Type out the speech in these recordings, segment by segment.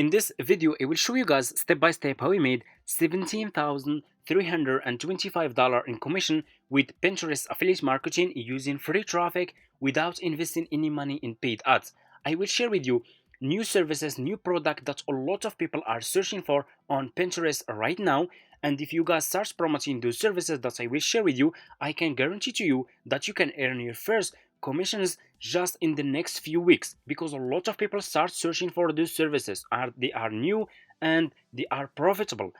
In this video, I will show you guys step by step how we made $17,325 in commission with Pinterest affiliate marketing using free traffic without investing any money in paid ads. I will share with you new services, new product that a lot of people are searching for on Pinterest right now. And if you guys start promoting those services that I will share with you, I can guarantee to you that you can earn your first commissions just in the next few weeks, because a lot of people start searching for these services. They are new and they are profitable.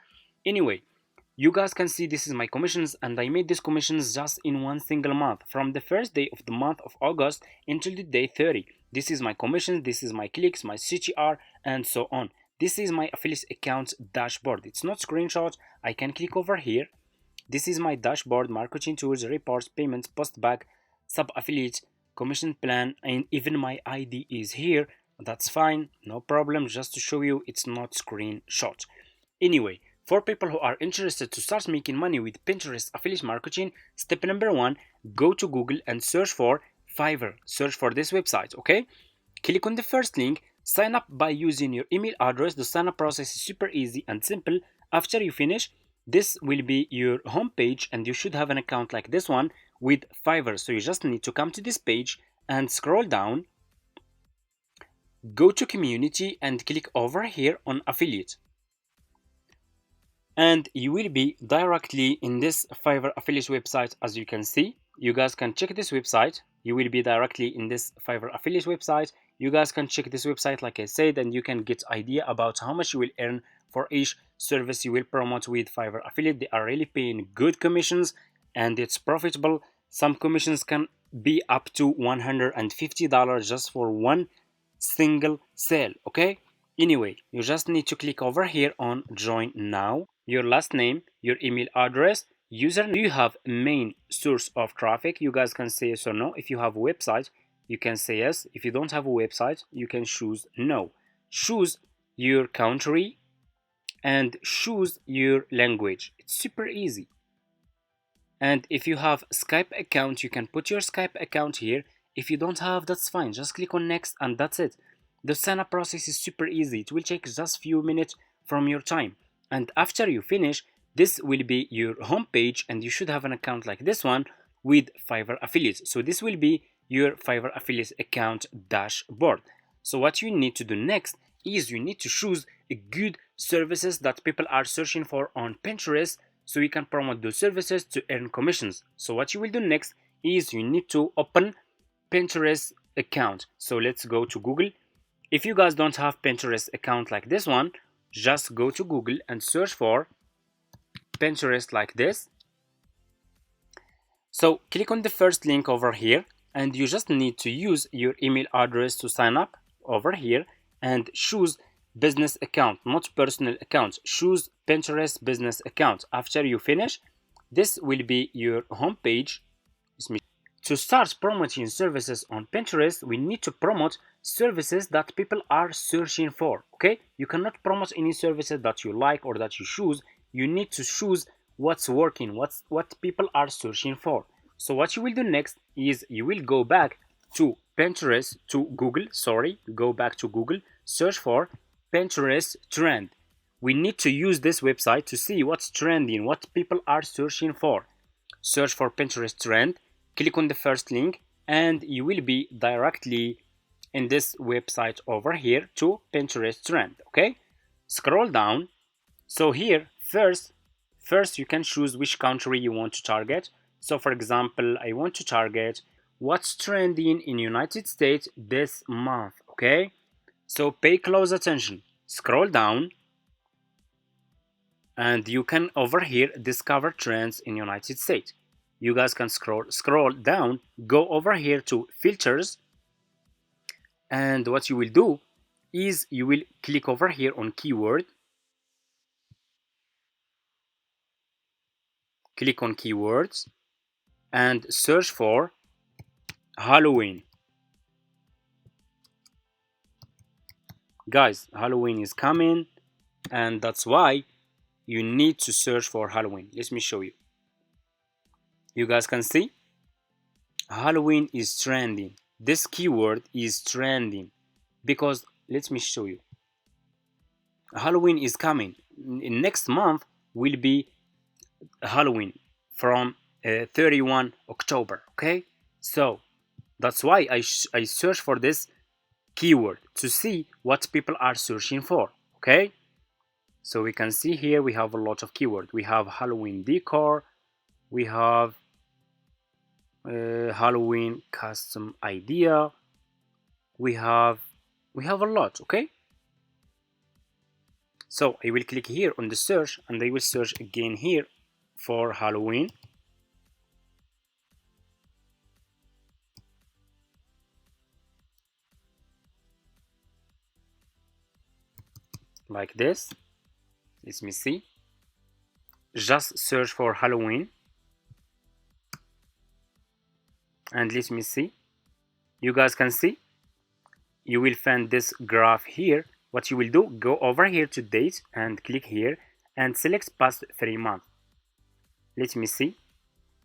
Anyway, you guys can see this is my commissions, and I made these commissions just in one single month, from the first day of the month of August until the day 30. This is my commissions, this is my clicks, my CTR, and so on. This is my affiliate account dashboard. It's not screenshot. I can click over here. This is my dashboard, marketing tools, reports, payments, post back, sub affiliate, commission plan, and even my ID is here. That's fine, no problem. Just to show you, it's not screenshot. Anyway, for people who are interested to start making money with Pinterest affiliate marketing, step number one, go to Google and search for Fiverr. Search for this website, okay? Click on the first link, sign up by using your email address. The sign up process is super easy and simple. After you finish, this will be your home page, and you should have an account like this one with Fiverr. So you just need to come to this page and scroll down, go to community and click over here on affiliate. And you will be directly in this Fiverr affiliate website. As you can see, you guys can check this website. You will be directly in this Fiverr affiliate website. You guys can check this website like I said, and you can get idea about how much you will earn for each service you will promote with Fiverr affiliate. They are really paying good commissions and it's profitable. Some commissions can be up to $150 just for one single sale, okay? Anyway, you just need to click over here on join now, your last name, your email address, username. Do you have main source of traffic? You guys can say yes or no. If you have a website, you can say yes. If you don't have a website, you can choose no. Choose your country and choose your language. It's super easy. And if you have Skype account, you can put your Skype account here. If you don't have, that's fine. Just click on next and that's it. The sign up process is super easy. It will take just few minutes from your time. And after you finish, this will be your home page, and you should have an account like this one with Fiverr affiliates. So this will be your Fiverr affiliate account dashboard. So what you need to do next is you need to choose a good services that people are searching for on Pinterest, so you can promote those services to earn commissions. So what you will do next is you need to open Pinterest account. So let's go to Google. If you guys don't have Pinterest account like this one, just go to Google and search for Pinterest like this. So click on the first link over here, and you just need to use your email address to sign up over here and choose business account, not personal account. Choose Pinterest business account. After you finish, this will be your home page. To start promoting services on Pinterest, we need to promote services that people are searching for, okay? You cannot promote any services that you like or that you choose. You need to choose what's working, what people are searching for. So what you will do next is you will go back to Pinterest, to Google, go back to Google, search for Pinterest trend. We need to use this website to see what's trending, what people are searching for. Search for Pinterest trend, click on the first link, and you will be directly in this website over here to Pinterest trend, okay? Scroll down. So here, first you can choose which country you want to target. So for example, I want to target what's trending in United States this month, okay? So pay close attention. Scroll down, and you can over here discover trends in United States. You guys can scroll down, go over here to filters, and what you will do is you will click over here on keyword. Click on keywords and search for Halloween. Guys, Halloween is coming, and that's why you need to search for Halloween. Let me show you. You guys can see Halloween is trending. This keyword is trending because let me show you. Halloween is coming. In next month will be Halloween from 31 October. Okay, so that's why I search for this keyword to see what people are searching for. Okay, so we can see here we have a lot of keywords. We have Halloween decor, we have Halloween custom idea, we have a lot. Okay, so I will click here on the search and I will search again here for Halloween. Like this. Let me see. Just search for Halloween. And let me see. You guys can see. You will find this graph here. What you will do, go over here to date and click here and select past 3 months. Let me see.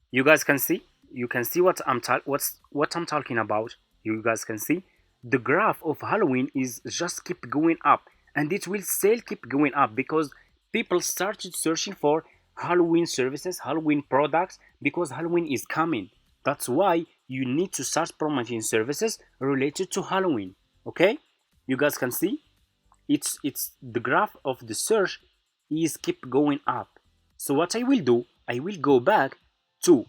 You guys can see. You can see what I'm talking about. You guys can see the graph of Halloween is just keep going up, and it will still keep going up because people started searching for Halloween services, Halloween products, because Halloween is coming. That's why you need to start promoting services related to Halloween. Okay, you guys can see it's the graph of the search is keep going up. So what I will do, I will go back to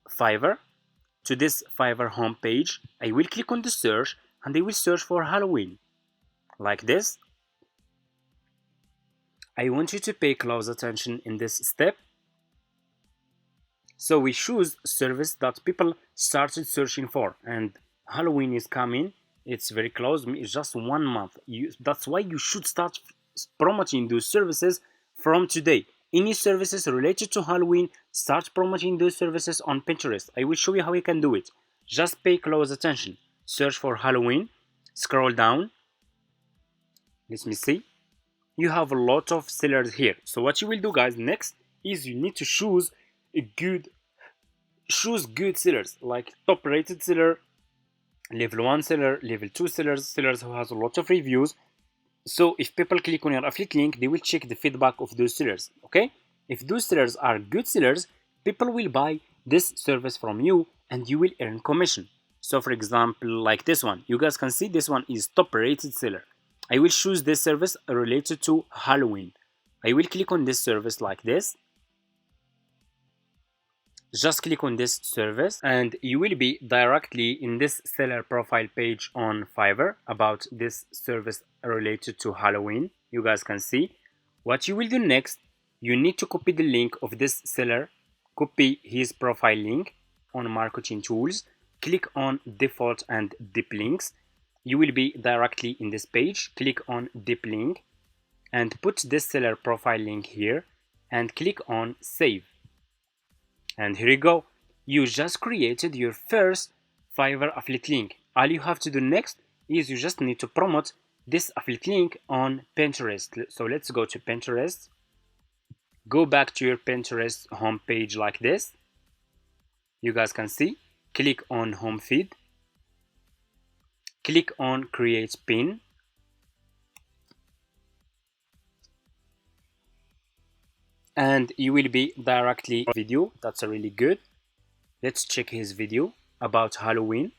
Fiverr, to this Fiverr homepage. I will click on the search and I will search for Halloween like this. I want you to pay close attention in this step. So we choose service that people started searching for, and Halloween is coming. It's very close. It's just 1 month. That's why you should start promoting those services from today. Any services related to Halloween, start promoting those services on Pinterest. I will show you how you can do it. Just pay close attention. Search for Halloween. Scroll down. Let me see. You have a lot of sellers here. So what you will do, guys, next is you need to choose good sellers, like top rated seller, level 1 seller, level 2 sellers who has a lot of reviews. So if people click on your affiliate link, they will check the feedback of those sellers. Okay, if those sellers are good sellers, people will buy this service from you and you will earn commission. So for example, like this one, you guys can see this one is top rated seller. I will choose this service related to Halloween. I will click on this service like this. Just click on this service and you will be directly in this seller profile page on Fiverr about this service related to Halloween. You guys can see. What you will do next, you need to copy the link of this seller, copy his profile link on marketing tools, click on default and deep links. You will be directly in this page. Click on deep link and put this seller profile link here and click on save. And here you go. You just created your first Fiverr affiliate link. All you have to do next is you just need to promote this affiliate link on Pinterest. So let's go to Pinterest. Go back to your Pinterest homepage like this. You guys can see. Click on home feed. Click on create pin. And you will be directly video. That's really good. Let's check his video about Halloween.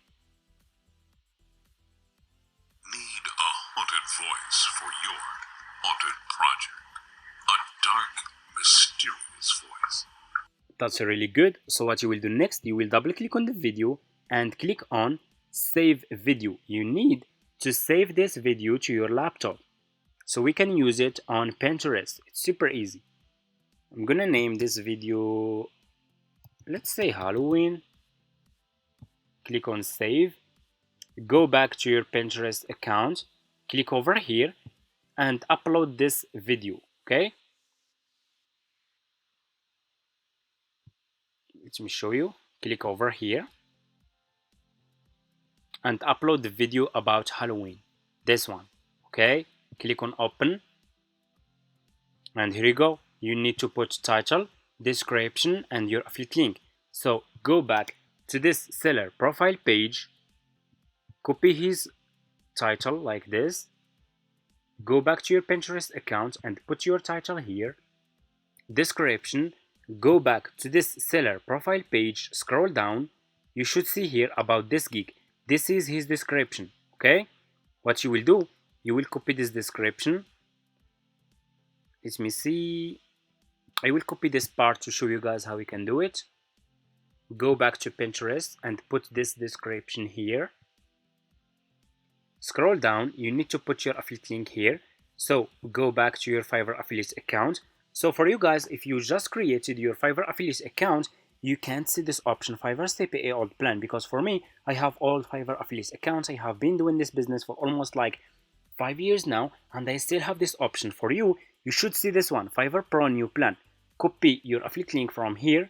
Need a haunted voice for your haunted project. A dark, mysterious voice. That's really good. So what you will do next, you will double click on the video and click on save video. You need to save this video to your laptop so we can use it on Pinterest. It's super easy. I'm gonna name this video, let's say Halloween. Click on save. Go back to your Pinterest account. Click over here and upload this video. Okay. Let me show you. Click over here and upload the video about Halloween. This one. Okay. Click on open. And here you go. You need to put title, description, and your affiliate link. So go back to this seller profile page, copy his title like this, go back to your Pinterest account and put your title here, description, go back to this seller profile page, scroll down, you should see here about this gig. This is his description, okay? What you will do, you will copy this description. Let me see. I will copy this part to show you guys how we can do it. Go back to Pinterest and put this description here. Scroll down, you need to put your affiliate link here. So go back to your Fiverr affiliate account. So for you guys, if you just created your Fiverr affiliate account, you can't see this option Fiverr CPA old plan, because for me, I have all Fiverr affiliate accounts. I have been doing this business for almost like 5 years now, and I still have this option. For you, you should see this one, Fiverr Pro new plan. Copy your affiliate link from here,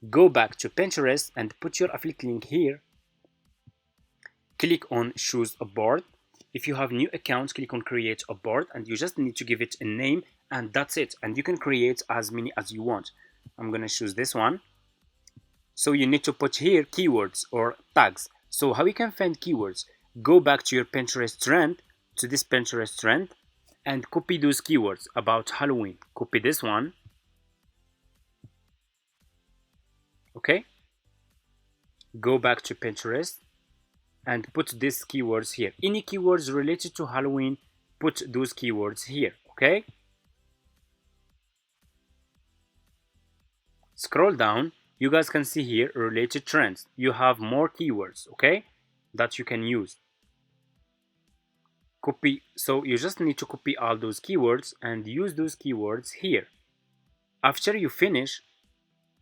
go back to Pinterest and put your affiliate link here. Click on choose a board. If you have new accounts, click on create a board, and you just need to give it a name, and that's it. And you can create as many as you want. I'm gonna choose this one. So you need to put here keywords or tags. So how you can find keywords? Go back to your Pinterest trend, to this Pinterest trend, and copy those keywords about Halloween. Copy this one. Okay. Go back to Pinterest and put these keywords here. Any keywords related to Halloween, put those keywords here, okay? Scroll down, you guys can see here related trends. You have more keywords, okay, that you can use. Copy, so you just need to copy all those keywords and use those keywords here. After you finish,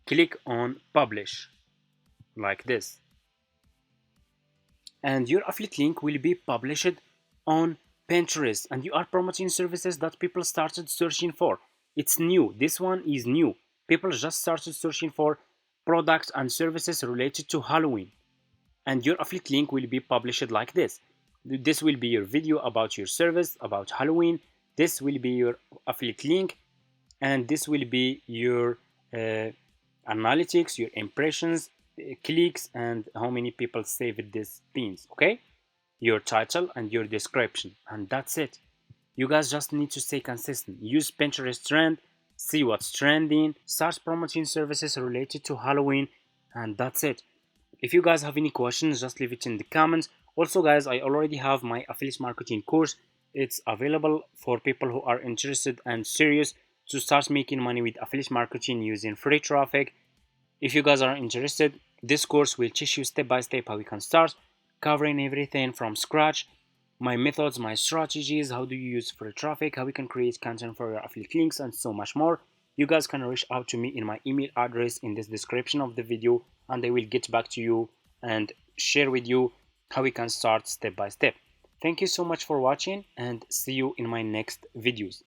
click on publish, like this. And your affiliate link will be published on Pinterest, and you are promoting services that people started searching for. It's new. This one is new. People just started searching for products and services related to Halloween, and your affiliate link will be published like this. This will be your video about your service about Halloween. This will be your affiliate link, and this will be your analytics, your impressions, clicks, and how many people saved these pins, okay? Your title and your description, and that's it. You guys just need to stay consistent. Use Pinterest trend, see what's trending, start promoting services related to Halloween, and that's it. If you guys have any questions, just leave it in the comments. Also guys, I already have my affiliate marketing course. It's available for people who are interested and serious to start making money with affiliate marketing using free traffic. If you guys are interested, this course will teach you step by step how you can start, covering everything from scratch, my methods, my strategies, how do you use free traffic, how you can create content for your affiliate links, and so much more. You guys can reach out to me in my email address in this description of the video, and I will get back to you and share with you how we can start step by step. Thank you so much for watching, and see you in my next videos.